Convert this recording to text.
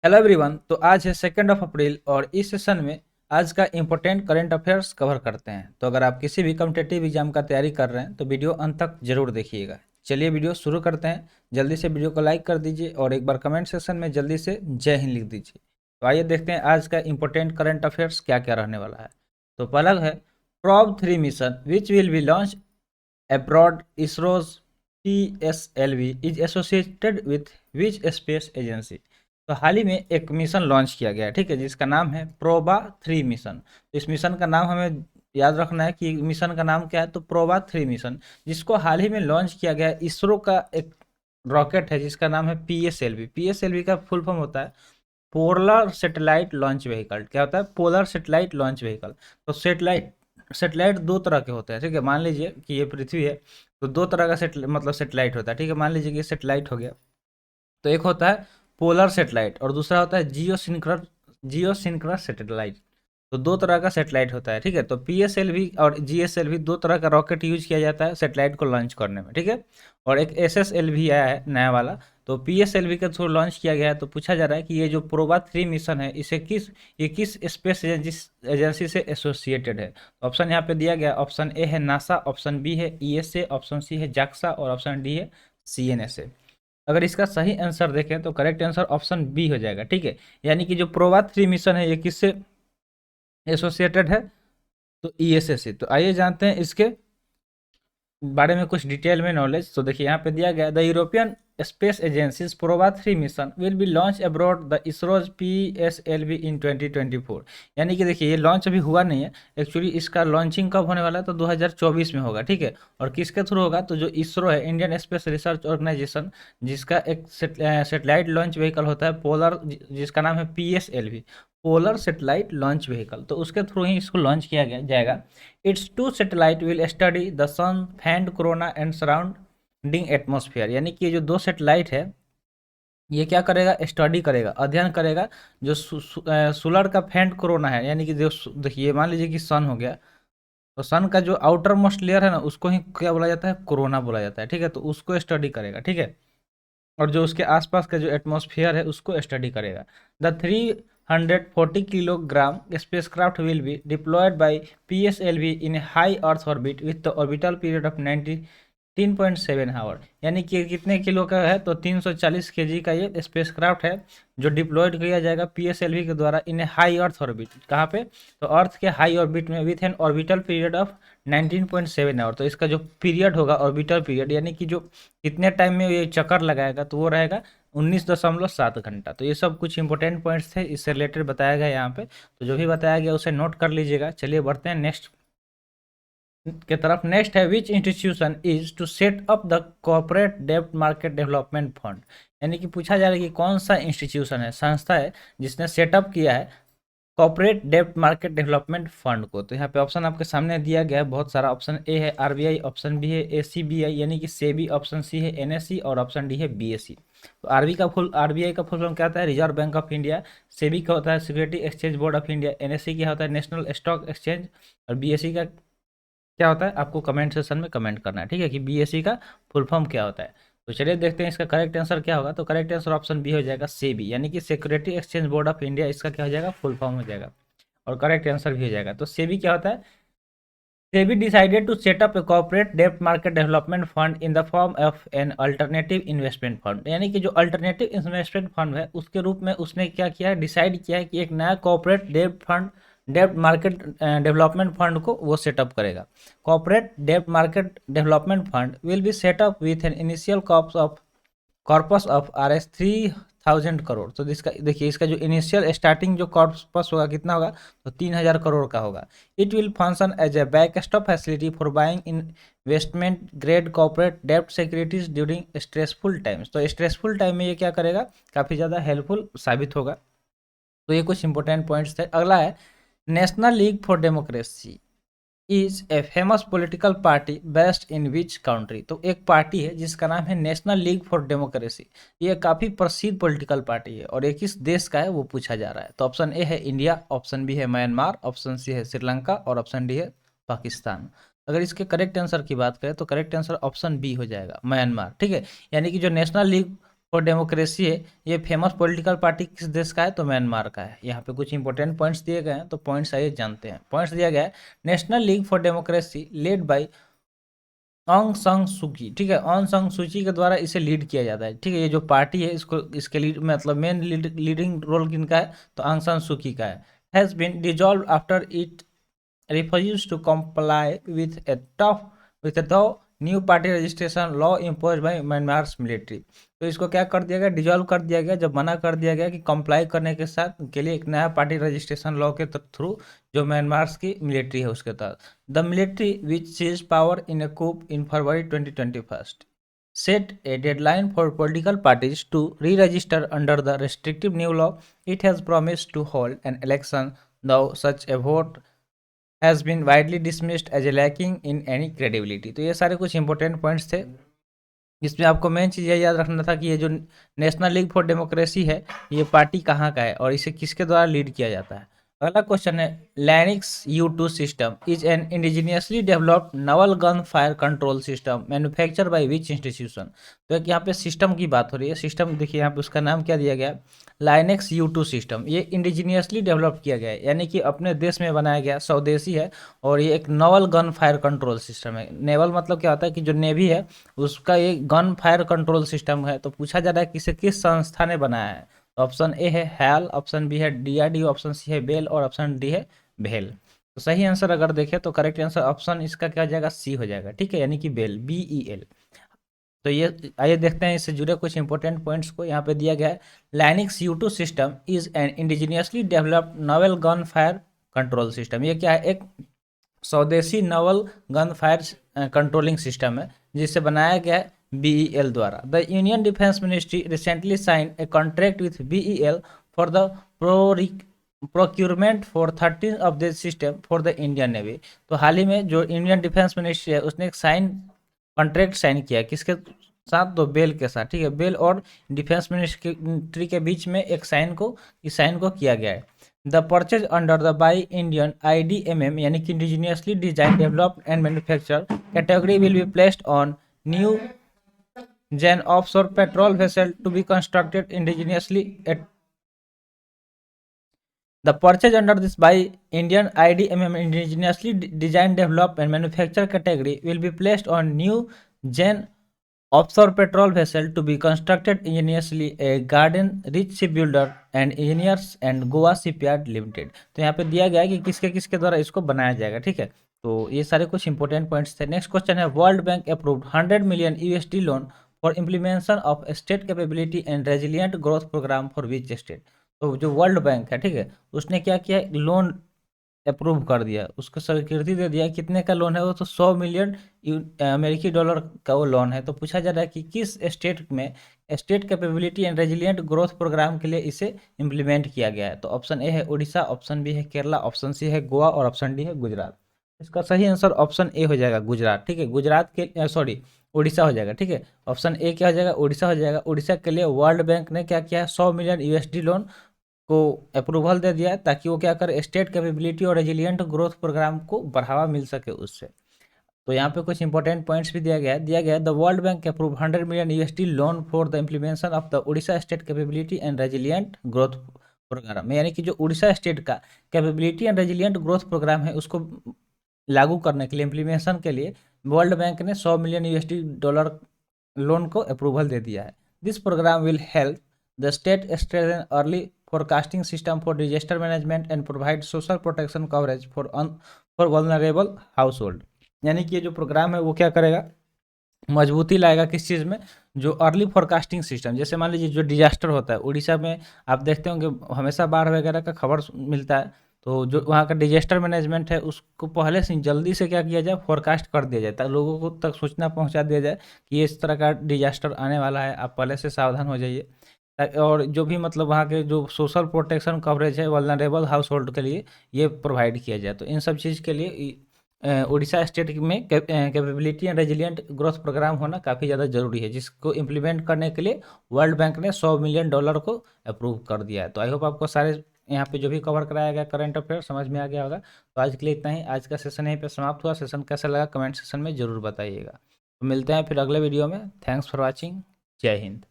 Hello everyone. तो आज है 2 अप्रैल और इस सेशन में आज का इम्पोर्टेंट करंट अफेयर्स कवर करते हैं। तो अगर आप किसी भी कॉम्पिटिटिव एग्जाम का तैयारी कर रहे हैं तो वीडियो अंत तक जरूर देखिएगा। चलिए वीडियो शुरू करते हैं। जल्दी से वीडियो को लाइक कर दीजिए और एक बार कमेंट सेक्शन में जल्दी से जय हिंद लिख दीजिए। तो आइए देखते हैं आज का इम्पोर्टेंट करंट अफेयर्स क्या क्या रहने वाला है। तो पहला है probe 3 mission which will be launch abroad. ISRO's PSLV is associated with which space agency. तो हाल ही में एक मिशन लॉन्च किया गया है, ठीक है, जिसका नाम है प्रोबा 3 मिशन। तो इस मिशन का नाम हमें याद रखना है कि मिशन का नाम क्या है। तो प्रोबा 3 मिशन, जिसको हाल ही में लॉन्च किया गया है। इसरो का एक रॉकेट है जिसका नाम है PSLV। PSLV का फुल फॉर्म होता है पोलर सेटेलाइट लॉन्च व्हीकल। क्या होता है? Polar satellite launch vehicle. तो सेटेलाइट सेटेलाइट दो तरह के होते हैं, ठीक है। मान लीजिए कि ये पृथ्वी है, तो दो तरह का सेटेलाइट होता है, ठीक है। मान लीजिए कि ये सेटेलाइट हो गया, तो एक होता है पोलर सेटेलाइट और दूसरा होता है जियो सिंक्रोनस सेटेलाइट। तो दो तरह का सेटेलाइट होता है, ठीक है। तो PSLV और GSLV दो तरह का रॉकेट यूज किया जाता है सेटेलाइट को लॉन्च करने में, ठीक है। और एक SSLV आया है नया वाला। तो PSLV के थ्रू लॉन्च किया गया है। तो पूछा जा रहा है कि ये जो प्रोबा 3 मिशन है ये किस स्पेस एजेंसी से एसोसिएटेड है। तो ऑप्शन यहाँ पे दिया गया। ऑप्शन ए है नासा, ऑप्शन बी है ESA, ऑप्शन सी है जाक्सा और ऑप्शन डी है CNSA। अगर इसका सही आंसर देखें तो करेक्ट आंसर ऑप्शन बी हो जाएगा, ठीक है। यानी कि जो प्रोबा 3 मिशन है ये किससे एसोसिएटेड है? तो ESA से। तो आइए जानते हैं इसके बारे में कुछ डिटेल में नॉलेज। तो देखिए यहाँ पे दिया गया the European space agencies PROBA 3 mission will be launch abroad the ISRO's PSLV इन 2024। यानी कि देखिए ये लॉन्च अभी हुआ नहीं है। एक्चुअली इसका लॉन्चिंग कब होने वाला है? तो 2024 में होगा, ठीक है। और किसके थ्रू होगा? तो जो इसरो है, इंडियन स्पेस रिसर्च ऑर्गेनाइजेशन, जिसका एक सेटेलाइट लॉन्च व्हीकल होता है पोलर, जिसका नाम है PSLV, polar satellite launch vehicle. तो उसके थ्रू ही इसको लॉन्च किया गया जाएगा। Its two satellite will study the sun, faint corona and surrounding atmosphere. यानी कि ये जो दो सैटेलाइट है ये क्या करेगा? स्टडी करेगा, अध्ययन करेगा जो सोलर का फैंड कोरोना है। यानी कि जो देखिए मान लीजिए कि सन हो गया, तो सन का जो आउटर मोस्ट लेयर है ना उसको ही क्या बोला जाता है? कोरोना बोला जाता है, ठीक है। तो उसको स्टडी करेगा, ठीक है। और जो उसके आसपास का जो एटमॉस्फेयर है उसको स्टडी करेगा। The 340 kilogram spacecraft will be deployed by PSLV in high earth orbit with the orbital period of 19.7 hour. यानी कि कितने किलो का है? तो 340 kg का ये स्पेसक्राफ्ट है जो डिप्लॉयड किया जाएगा PSLV के द्वारा इन हाई अर्थ ऑर्बिट। कहाँ पे? तो अर्थ के हाई ऑर्बिट में with an orbital period of 19.7 hour. तो इसका जो पीरियड होगा ऑर्बिटल पीरियड, यानी कि जो कितने टाइम में ये चक्कर लगाएगा, तो वो रहेगा 19.7 घंटा। तो ये सब कुछ इंपॉर्टेंट पॉइंट्स थे, इससे रिलेटेड बताया गया यहाँ पे। तो जो भी बताया गया उसे नोट कर लीजिएगा। चलिए बढ़ते हैं नेक्स्ट के तरफ। नेक्स्ट है which institution is to set up the corporate डेब्ट मार्केट डेवलपमेंट फंड। यानी कि पूछा जा रहा है कि कौन सा इंस्टीट्यूशन है, संस्था है, जिसने सेटअप किया है कॉर्पोरेट डेब्ट मार्केट डेवलपमेंट फंड को। तो यहाँ पे ऑप्शन आपके सामने दिया गया है बहुत सारा। ऑप्शन ए है RBI, ऑप्शन बी है ACBI यानी कि सेबी, ऑप्शन सी है NSE और ऑप्शन डी है BSE। तो RBI का फुल फॉर्म क्या होता है? Reserve bank of India. SEBI का होता है security exchange board of India. NSE क्या होता है? National stock exchange. और BSE का क्या होता है? आपको कमेंट सेक्शन में कमेंट करना है, ठीक है, कि BSE का फुल फॉर्म क्या होता है। तो चलिए देखते हैं इसका करेक्ट आंसर क्या होगा। तो करेक्ट आंसर ऑप्शन बी हो जाएगा, सेबी, यानी कि security exchange board of India. इसका क्या हो जाएगा? फुल फॉर्म हो जाएगा। और करेक्ट आंसर भी हो जाएगा। तो सेबी क्या होता है? SEBI decided to set up a corporate डेब्ट market development fund in the form of an alternative investment fund. यानी कि जो अल्टरनेटिव इन्वेस्टमेंट फंड है उसके रूप में उसने क्या किया है? डिसाइड किया है कि एक नया कॉर्पोरेट डेब्ट मार्केट डेवलपमेंट फंड को वो सेटअप करेगा। कॉर्पोरेट डेब्ट market development fund will be set up with an initial corpus of Rs 3000 crore. तो इसका देखिए, इसका जो इनिशियल स्टार्टिंग जो कॉर्पस होगा कितना होगा? तो 3000 करोड़ का होगा। It will function as a backstop facility for buying investment grade corporate डेब्ट सिक्योरिटीज ड्यूरिंग स्ट्रेसफुल टाइम्स। तो स्ट्रेसफुल टाइम में ये क्या करेगा? काफ़ी ज़्यादा हेल्पफुल साबित होगा। तो ये कुछ इंपॉर्टेंट पॉइंट्स थे। अगला है National League for democracy is a famous political party based in which country. तो एक पार्टी है जिसका नाम है नेशनल लीग फॉर डेमोक्रेसी। ये काफ़ी प्रसिद्ध पॉलिटिकल पार्टी है और ये किस देश का है वो पूछा जा रहा है। तो ऑप्शन ए है इंडिया, ऑप्शन बी है म्यांमार, ऑप्शन सी है श्रीलंका और ऑप्शन डी है पाकिस्तान। अगर इसके करेक्ट आंसर की बात करें तो करेक्ट आंसर ऑप्शन बी हो जाएगा, म्यांमार, ठीक है। यानी कि जो नेशनल लीग फॉर डेमोक्रेसी है, ये फेमस पॉलिटिकल पार्टी किस देश का है? तो म्यांमार का है। यहाँ पे कुछ इंपॉर्टेंट पॉइंट्स दिए गए हैं, तो पॉइंट्स आइए जानते हैं। पॉइंट्स दिया गया है, National League for Democracy led by Aung San Suu Kyi, ठीक है, ऑंग सन सू की के द्वारा इसे लीड किया जाता है, ठीक है। ये जो पार्टी है इसको, इसके लीड मतलब मेन लीडिंग रोल किनका है? तो ऑंग सान सू की का है। Has been dissolve after it refused to comply with the new party registration law impose by Myanmar's military. तो इसको क्या कर दिया गया? डिजॉल्व कर दिया गया, जब मना कर दिया गया कि कंप्लाई करने के साथ के लिए एक नया पार्टी रजिस्ट्रेशन लॉ के थ्रू जो म्यांमार्स की मिलिट्री है उसके तहत। The military which seize power in a coup in February 2021 set a deadline for political parties to re-register under the restrictive new law. It has promised to hold an election, though such a vote has been widely dismissed as a lacking in any credibility. तो ये सारे कुछ important points थे। इसमें आपको main चीज़ ये याद रखना था कि ये जो नेशनल लीग फॉर डेमोक्रेसी है, ये पार्टी कहाँ का है और इसे किसके द्वारा लीड किया जाता है। अगला क्वेश्चन है, लैनिक्स U2 system is an indigenously developed Naval gun fire control system manufacture by which institution. तो एक यहाँ पे सिस्टम की बात हो रही है। सिस्टम देखिए यहाँ पे उसका नाम क्या दिया गया? Linux U2 system. ये इंडिजीनियसली डेवलप किया गया है, यानी कि अपने देश में बनाया गया, स्वदेशी है, और ये एक Naval gun fire control system है। नेवल मतलब क्या होता है कि जो नेवी है उसका ये गन फायर कंट्रोल सिस्टम है। तो पूछा जा रहा है कि इसे किस संस्था ने बनाया है? तो ऑप्शन ए है हैल, ऑप्शन बी है DRDO, ऑप्शन सी है बेल और ऑप्शन डी है भेल। तो सही आंसर अगर देखें तो करेक्ट आंसर ऑप्शन इसका क्या हो जाएगा? सी हो जाएगा, ठीक है, यानी कि बेल, BEL। तो ये आइए देखते हैं इससे जुड़े कुछ इंपॉर्टेंट पॉइंट्स को। यहाँ पे दिया गया है, Lynx U2 system is an indigenously developed naval gun fire control system. ये क्या है? एक स्वदेशी naval gun fire controlling system है जिसे बनाया गया है BEL द्वारा। The union defence ministry recently sign a contract with BEL for the procurement for 13 of this system for the Indian navy. तो हाल ही में जो इंडियन डिफेंस मिनिस्ट्री है उसने एक कॉन्ट्रैक्ट साइन किया, किसके साथ? तो बेल के साथ, ठीक है। बेल और डिफेंस मिनिस्ट्री के बीच में एक साइन को किया गया है। The purchase under the buy Indian IDMM यानी कि indigenously design developed and manufacture category will be placed on new gen offshore patrol vessel to be constructed indigenously at the purchase under this by Indian IDMM indigenously designed, developed and manufactured category will be placed on new gen offshore petrol vessel to be constructed ingeniously a garden rich shipbuilder and engineers and Goa Shipyard Limited। तो यहाँ पे दिया गया है कि किसके किसके द्वारा इसको बनाया जाएगा, ठीक है। तो ये सारे कुछ इंपॉर्टेंट पॉइंट्स थे। नेक्स्ट क्वेश्चन है, World Bank approved 100 million USD loan for implementation of state capability and resilient growth programme for which state. तो जो वर्ल्ड बैंक है, ठीक है, उसने क्या किया? लोन अप्रूव कर दिया, उसको स्वीकृति दे दिया। कितने का लोन है वो? तो 100 मिलियन अमेरिकी डॉलर का वो लोन है। तो पूछा जा रहा है कि किस स्टेट में state capability and resilient growth programme के लिए इसे इम्प्लीमेंट किया गया है। तो ऑप्शन ए है उड़ीसा, ऑप्शन बी है केरला, ऑप्शन सी है गोवा और ऑप्शन डी है गुजरात। इसका सही आंसर ऑप्शन ए हो जाएगा, गुजरात, ठीक है। गुजरात के सॉरी उड़ीसा हो जाएगा, ठीक है। ऑप्शन ए क्या हो जाएगा? उड़ीसा हो जाएगा। उड़ीसा के लिए वर्ल्ड बैंक ने क्या किया है? 100 मिलियन USD लोन को अप्रूवल दे दिया है ताकि वो क्या करे? स्टेट कैपेबिलिटी और रेजिलियंट ग्रोथ प्रोग्राम को बढ़ावा मिल सके उससे। तो यहाँ पे कुछ इंपॉर्टेंट पॉइंट्स भी दिया गया है। The World Bank approve 100 million USD loan for the implementation of the Orissa state capability and resilient growth programme, यानी कि जो उड़ीसा स्टेट का capability and resilient growth programme है उसको लागू करने के लिए, इम्प्लीमेंटेशन के लिए वर्ल्ड बैंक ने 100 मिलियन USD डॉलर लोन को अप्रूवल दे दिया है। This programme will help the state strengthen early forecasting system for disaster management and provide social protection coverage for vulnerable household। यानी कि ये जो प्रोग्राम है वो क्या करेगा? मजबूती लाएगा किस चीज़ में? जो अर्ली फोरकास्टिंग सिस्टम, जैसे मान लीजिए जो डिजास्टर होता है उड़ीसा में, आप देखते होंगे हमेशा बाढ़ वगैरह का खबर मिलता है। तो जो वहाँ का डिजास्टर मैनेजमेंट है उसको पहले से जल्दी से क्या किया जाए? फोरकास्ट कर दिया जाए, ताकि लोगों को तक सूचना पहुँचा दिया जाए कि इस तरह का डिजास्टर आने वाला है, आप पहले से सावधान हो जाइए। और जो भी मतलब वहाँ के जो सोशल प्रोटेक्शन कवरेज है वल्नरेबल हाउस होल्ड के लिए ये प्रोवाइड किया जाए। तो इन सब चीज़ के लिए उड़ीसा स्टेट में capability and resilient growth programme होना काफ़ी ज़्यादा ज़रूरी है, जिसको इम्प्लीमेंट करने के लिए वर्ल्ड बैंक ने 100 मिलियन डॉलर को अप्रूव कर दिया है। तो आई होप आपको सारे यहाँ पे जो भी कवर कराया गया करंट अफेयर समझ में आ गया होगा। तो आज के लिए इतना ही। आज का सेशन यहीं पे समाप्त हुआ। सेशन कैसा लगा कमेंट सेशन में ज़रूर बताइएगा। तो मिलते हैं फिर अगले वीडियो में। Thanks for watching. जय हिंद।